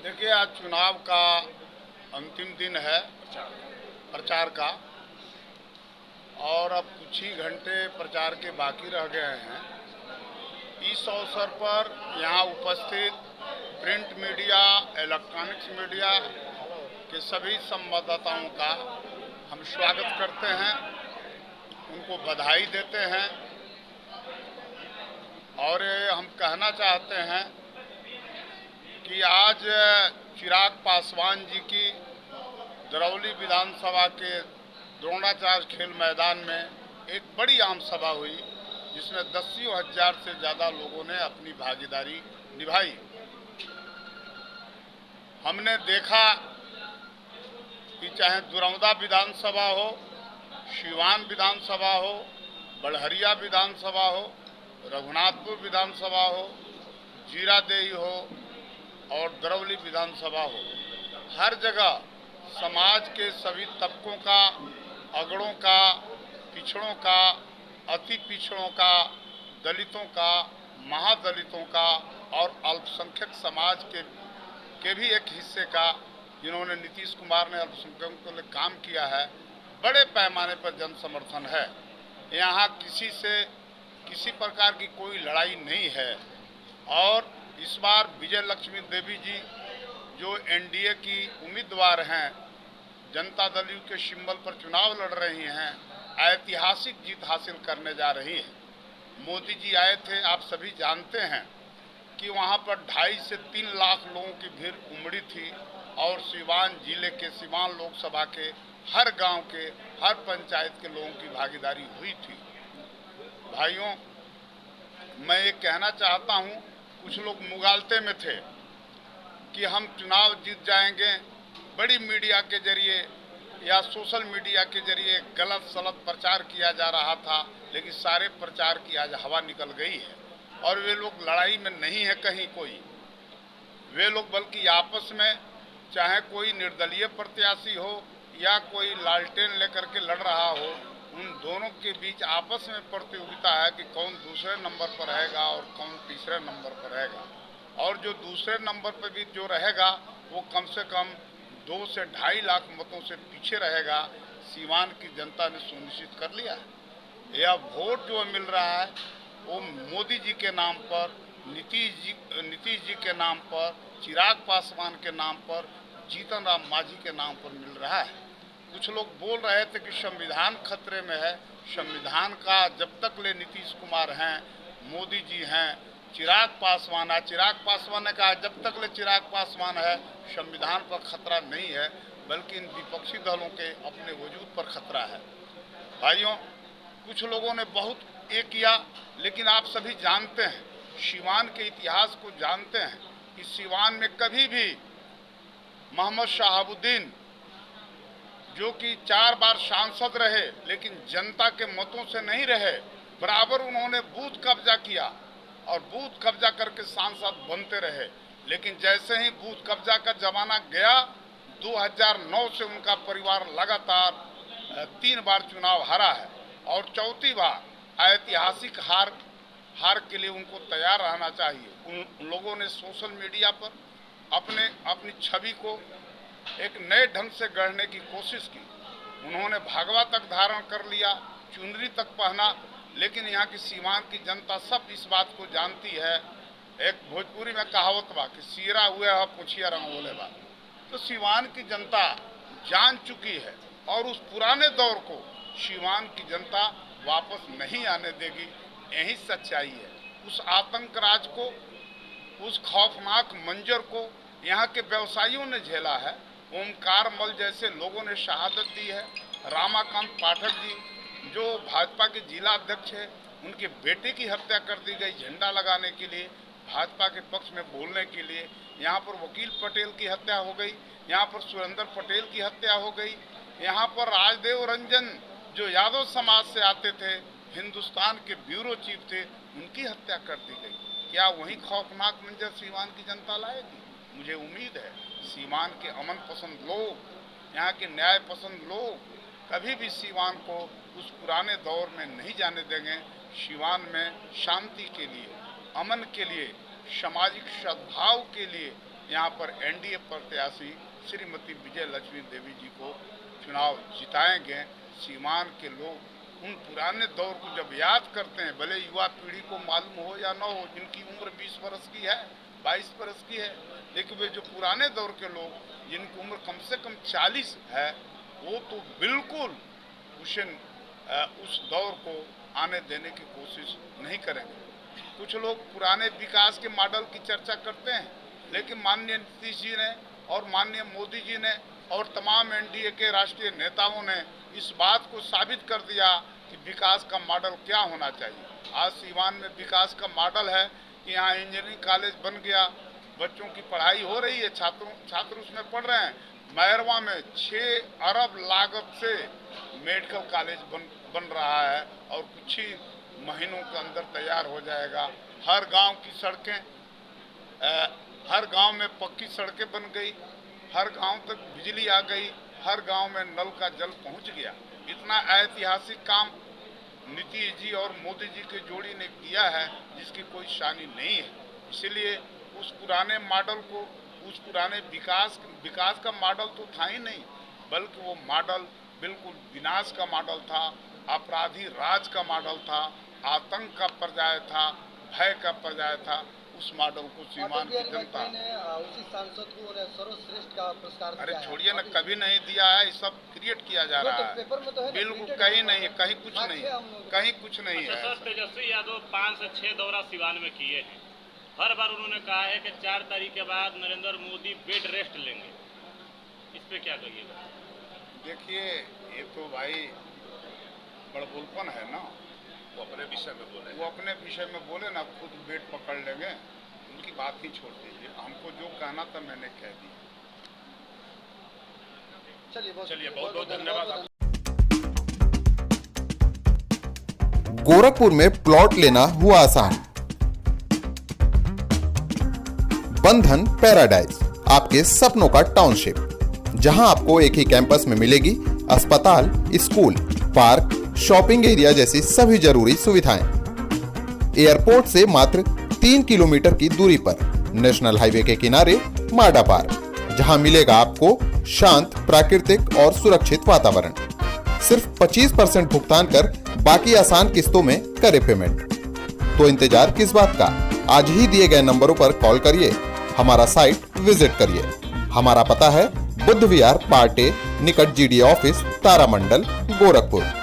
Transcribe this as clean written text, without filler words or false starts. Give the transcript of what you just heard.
देखिए, आज चुनाव का अंतिम दिन है प्रचार का, और अब कुछ ही घंटे प्रचार के बाकी रह गए हैं। इस अवसर पर यहाँ उपस्थित प्रिंट मीडिया, इलेक्ट्रॉनिक्स मीडिया के सभी संवाददाताओं का हम स्वागत करते हैं, उनको बधाई देते हैं। और हम कहना चाहते हैं कि आज चिराग पासवान जी की दरौली विधानसभा के द्रोणाचार्य खेल मैदान में एक बड़ी आम सभा हुई, जिसमें 10,000 से ज़्यादा लोगों ने अपनी भागीदारी निभाई। हमने देखा कि चाहे दुरौदा विधानसभा हो, सिवान विधानसभा हो, बड़हरिया विधानसभा हो, रघुनाथपुर विधानसभा हो, जीरादेई हो और दरौली विधानसभा हो, हर जगह समाज के सभी तबकों का, अगड़ों का, पिछड़ों का, अति पिछड़ों का, दलितों का, महादलितों का और अल्पसंख्यक समाज के भी एक हिस्से का, जिन्होंने नीतीश कुमार ने अल्पसंख्यकों के लिए काम किया है, बड़े पैमाने पर जन समर्थन है। यहाँ किसी से किसी प्रकार की कोई लड़ाई नहीं है। और इस बार विजय लक्ष्मी देवी जी, जो एनडीए की उम्मीदवार हैं, जनता दल यू के सिंबल पर चुनाव लड़ रही हैं, ऐतिहासिक जीत हासिल करने जा रही हैं। मोदी जी आए थे, आप सभी जानते हैं कि वहां पर 2.5 से 3 लाख लोगों की भीड़ उमड़ी थी, और सिवान जिले के, सिवान लोकसभा के हर गांव के, हर पंचायत के लोगों की भागीदारी हुई थी। भाइयों, मैं ये कहना चाहता हूं, कुछ लोग मुगालते में थे कि हम चुनाव जीत जाएंगे। बड़ी मीडिया के जरिए या सोशल मीडिया के जरिए गलत सलत प्रचार किया जा रहा था, लेकिन सारे प्रचार की आज हवा निकल गई है। और वे लोग लड़ाई में नहीं है कहीं कोई, वे लोग बल्कि आपस में, चाहे कोई निर्दलीय प्रत्याशी हो या कोई लालटेन लेकर के लड़ रहा हो, उन दोनों के बीच आपस में प्रतियोगिता है कि कौन दूसरे नंबर पर रहेगा और कौन तीसरे नंबर पर रहेगा। और जो दूसरे नंबर पर भी जो रहेगा, वो कम से कम 2 से 2.5 लाख मतों से पीछे रहेगा। सीवान की जनता ने सुनिश्चित कर लिया है। यह वोट जो मिल रहा है वो मोदी जी के नाम पर, नीतीश जी के नाम पर, चिराग पासवान के नाम पर, जीतन राम मांझी के नाम पर मिल रहा है। कुछ लोग बोल रहे थे कि संविधान खतरे में है। संविधान का जब तक ले नीतीश कुमार हैं, मोदी जी हैं, चिराग पासवान है, चिराग पासवान ने कहा जब तक ले चिराग पासवान है, संविधान पर खतरा नहीं है, बल्कि इन विपक्षी दलों के अपने वजूद पर खतरा है। भाइयों, कुछ लोगों ने बहुत ये किया, लेकिन आप सभी जानते हैं, सिवान के इतिहास को जानते हैं कि सिवान में कभी भी मोहम्मद शहाबुद्दीन, जो कि 4 बार सांसद रहे लेकिन जनता के मतों से नहीं रहे, बराबर उन्होंने बूथ कब्जा किया और बूथ कब्जा करके सांसद बनते रहे। लेकिन जैसे ही बूथ कब्जा का जमाना गया, 2009 से उनका परिवार लगातार 3 बार चुनाव हारा है, और चौथी बार ऐतिहासिक हार के लिए उनको तैयार रहना चाहिए। उन लोगों ने सोशल मीडिया पर अपनी छवि को एक नए ढंग से गढ़ने की कोशिश की। उन्होंने भगवा तक धारण कर लिया, चुनरी तक पहना, लेकिन यहाँ की सीवान की जनता सब इस बात को जानती है। एक भोजपुरी में कहावत बा कि सीरा हुए है पूछिया रंग बोले बा। तो सीवान की जनता जान चुकी है, और उस पुराने दौर को सीवान की जनता वापस नहीं आने देगी। यही सच्चाई है। उस आतंक राज को, उस खौफनाक मंजर को यहाँ के व्यवसायियों ने झेला है। ओमकार मल जैसे लोगों ने शहादत दी है। रामाकांत पाठक जी, जो भाजपा के जिला अध्यक्ष है, उनके बेटे की हत्या कर दी गई झंडा लगाने के लिए, भाजपा के पक्ष में बोलने के लिए। यहाँ पर वकील पटेल की हत्या हो गई, यहाँ पर सुरेंद्र पटेल की हत्या हो गई, यहाँ पर राजदेव रंजन, जो यादव समाज से आते थे, हिंदुस्तान के ब्यूरो चीफ थे, उनकी हत्या कर दी गई। क्या वही खौफनाक मंजर सीवान की जनता लाएगी? मुझे उम्मीद है सीवान के अमन पसंद लोग, यहाँ के न्याय पसंद लोग कभी भी सीवान को उस पुराने दौर में नहीं जाने देंगे। सीवान में शांति के लिए, अमन के लिए, सामाजिक सद्भाव के लिए यहाँ पर एनडीए प्रत्याशी श्रीमती विजय लक्ष्मी देवी जी को चुनाव जिताएंगे। सीवान के लोग उन पुराने दौर को जब याद करते हैं, भले युवा पीढ़ी को मालूम हो या न हो, जिनकी उम्र 20 वर्ष की है, 22 वर्ष की है, लेकिन वे जो पुराने दौर के लोग जिनकी उम्र कम से कम 40 है, वो तो बिल्कुल उस दौर को आने देने की कोशिश नहीं करेंगे। कुछ लोग पुराने विकास के मॉडल की चर्चा करते हैं, लेकिन माननीय नीतीश जी ने और माननीय मोदी जी ने और तमाम एनडीए के राष्ट्रीय नेताओं ने इस बात को साबित कर दिया कि विकास का मॉडल क्या होना चाहिए। आज सीवान में विकास का मॉडल है कि यहाँ इंजीनियरिंग कॉलेज बन गया, बच्चों की पढ़ाई हो रही है, छात्र उसमें पढ़ रहे हैं। मैरवा में 6 अरब लागत से मेडिकल कॉलेज बन रहा है और कुछ ही महीनों के अंदर तैयार हो जाएगा। हर गांव की सड़कें, हर गांव में पक्की सड़कें बन गई, हर गांव तक बिजली आ गई, हर गांव में नल का जल पहुंच गया। इतना ऐतिहासिक काम नीतीश जी और मोदी जी की जोड़ी ने किया है जिसकी कोई शानी नहीं है। इसलिए उस पुराने मॉडल को, उस पुराने विकास का मॉडल तो था ही नहीं, बल्कि वो मॉडल बिल्कुल विनाश का मॉडल था, अपराधी राज का मॉडल था, आतंक का पर्याय था, भय का पर्याय था। उस मॉडल को सीवान की जनता उसी सांसद को सर्वश्रेष्ठ का पुरस्कार अरे छोड़िए ना, कभी नहीं दिया है, ये सब क्रिएट किया जा रहा है। बिल्कुल कहीं नहीं है, कहीं कुछ नहीं, कहीं कुछ नहीं है। सर, तेजस्वी यादव 5 से 6 दौरा सीवान में किए हैं। हर बार उन्होंने कहा है कि 4 तारीख के बाद नरेंद्र मोदी बेड रेस्ट लेंगे। इस पे क्या कहिएगा? देखिए, ये तो भाई बड़बोलपन है ना। वो अपने विषय में बोले ना, खुद बेट पकड़ लेंगे, उनकी बात ही छोड़ दीजिए। हमको जो कहना था मैंने कह दिया। चलिए, बहुत बहुत धन्यवाद। गोरखपुर में प्लॉट लेना हुआ आसान। बंधन पैराडाइज, आपके सपनों का टाउनशिप, जहां आपको एक ही कैंपस में मिलेगी अस्पताल, स्कूल, पार्क, शॉपिंग एरिया जैसी सभी जरूरी सुविधाएं। एयरपोर्ट से मात्र 3 किलोमीटर की दूरी पर नेशनल हाईवे के किनारे माडा पार्क, जहां मिलेगा आपको शांत, प्राकृतिक और सुरक्षित वातावरण। सिर्फ 25% भुगतान कर बाकी आसान किस्तों में करे पेमेंट। तो इंतजार किस बात का? आज ही दिए गए नंबरों पर कॉल करिए, हमारा साइट विजिट करिए। हमारा पता है बुद्ध विहार पार्टे निकट जीडी ऑफिस, तारामंडल, गोरखपुर।